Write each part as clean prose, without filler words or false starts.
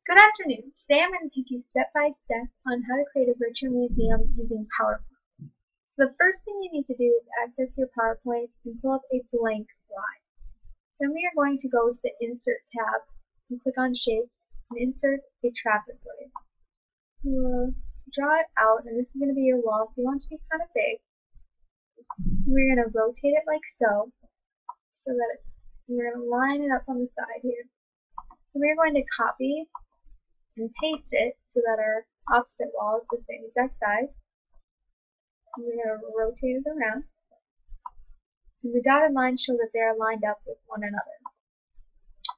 Good afternoon. Today I'm going to take you step by step on how to create a virtual museum using PowerPoint. So the first thing you need to do is access your PowerPoint and pull up a blank slide. Then we are going to go to the Insert tab and click on Shapes and insert a trapezoid. You will draw it out, and this is going to be your wall, so you want it to be kind of big. And we're going to rotate it like so that we're going to line it up on the side here. And we're going to copy and paste it so that our opposite wall is the same exact size. And we're going to rotate it around. And the dotted lines show that they are lined up with one another.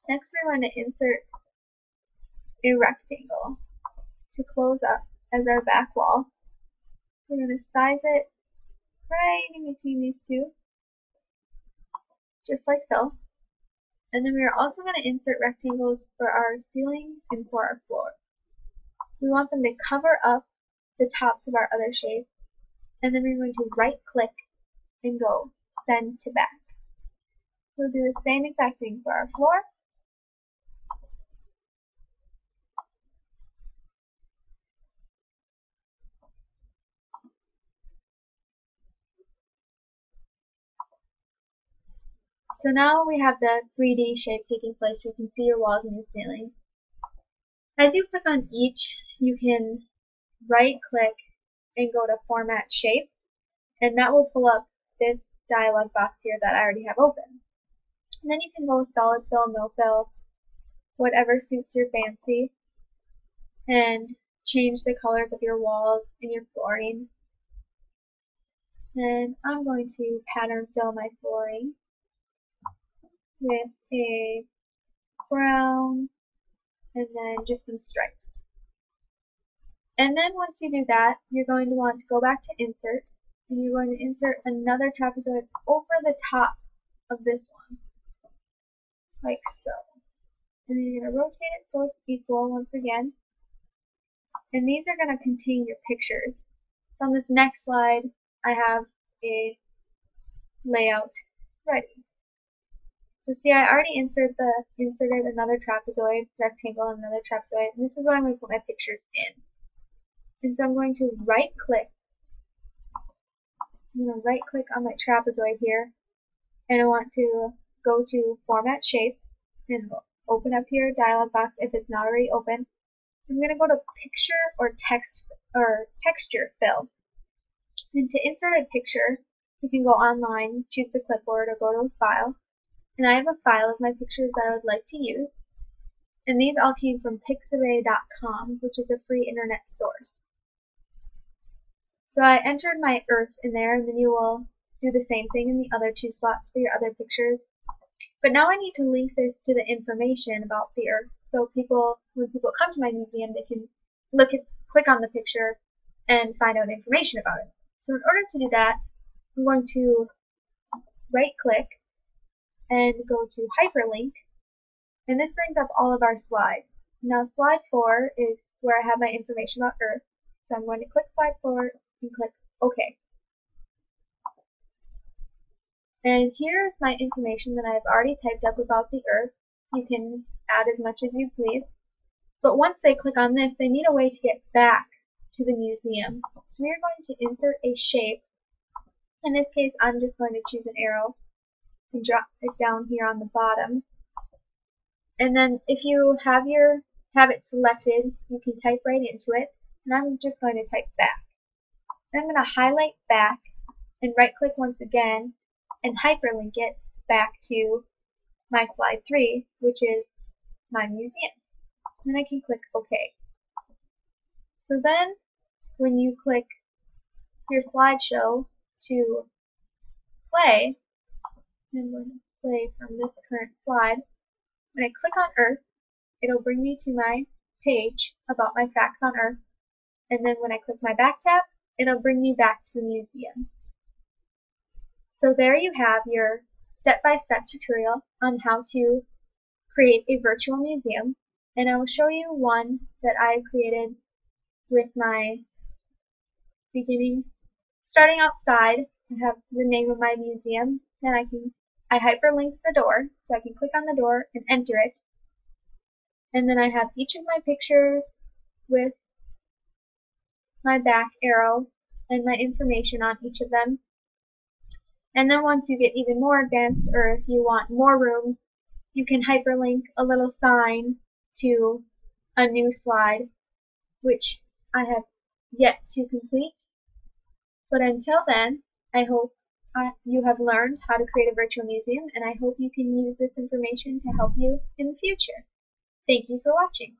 Next, we're going to insert a rectangle to close up as our back wall. We're going to size it right in between these two, just like so. And then we are also going to insert rectangles for our ceiling and for our floor. We want them to cover up the tops of our other shape, and then we're going to right click and go send to back. We'll do the same exact thing for our floor. So now we have the 3D shape taking place. We can see your walls and your ceiling. As you click on each, you can right click and go to Format Shape, and that will pull up this dialog box here that I already have open. And then you can go solid fill, no fill, whatever suits your fancy, and change the colors of your walls and your flooring. And I'm going to pattern fill my flooring with a brown and then just some stripes. And then once you do that, you're going to want to go back to Insert, and you're going to insert another trapezoid over the top of this one, like so. And then you're going to rotate it so it's equal once again. And these are going to contain your pictures. So on this next slide, I have a layout ready. So see, I already inserted another trapezoid, rectangle, and another trapezoid, and this is what I'm going to put my pictures in. And so I'm going to right click. I'm going to right click on my trapezoid here, and I want to go to Format Shape and open up your dialog box if it's not already open. I'm going to go to Picture or Texture Fill. And to insert a picture, you can go online, choose the clipboard, or go to File. And I have a file of my pictures that I would like to use. And these all came from Pixabay.com, which is a free internet source. So I entered my Earth in there, and then you will do the same thing in the other two slots for your other pictures. But now I need to link this to the information about the Earth, so when people come to my museum, they can click on the picture and find out information about it. So in order to do that, I'm going to right click and go to Hyperlink, and this brings up all of our slides. Now slide 4 is where I have my information about Earth, so I'm going to click slide 4 and click OK. And here's my information that I've already typed up about the Earth. You can add as much as you please, but once they click on this, they need a way to get back to the museum. So we're going to insert a shape. In this case, I'm just going to choose an arrow and drop it down here on the bottom. And then if you have it selected, you can type right into it. And I'm just going to type back. Then I'm going to highlight back and right click once again and hyperlink it back to my slide 3, which is my museum. And then I can click OK. So then when you click your slideshow to play, I'm going to play from this current slide. When I click on Earth, it'll bring me to my page about my facts on Earth. And then when I click my back tab, it'll bring me back to the museum. So there you have your step-by-step tutorial on how to create a virtual museum. And I will show you one that I created with my starting outside. I have the name of my museum, then I hyperlinked the door, so I can click on the door and enter it. And then I have each of my pictures with my back arrow and my information on each of them. And then once you get even more advanced, or if you want more rooms, you can hyperlink a little sign to a new slide, which I have yet to complete. But until then, I hope you have learned how to create a virtual museum, and I hope you can use this information to help you in the future. Thank you for watching.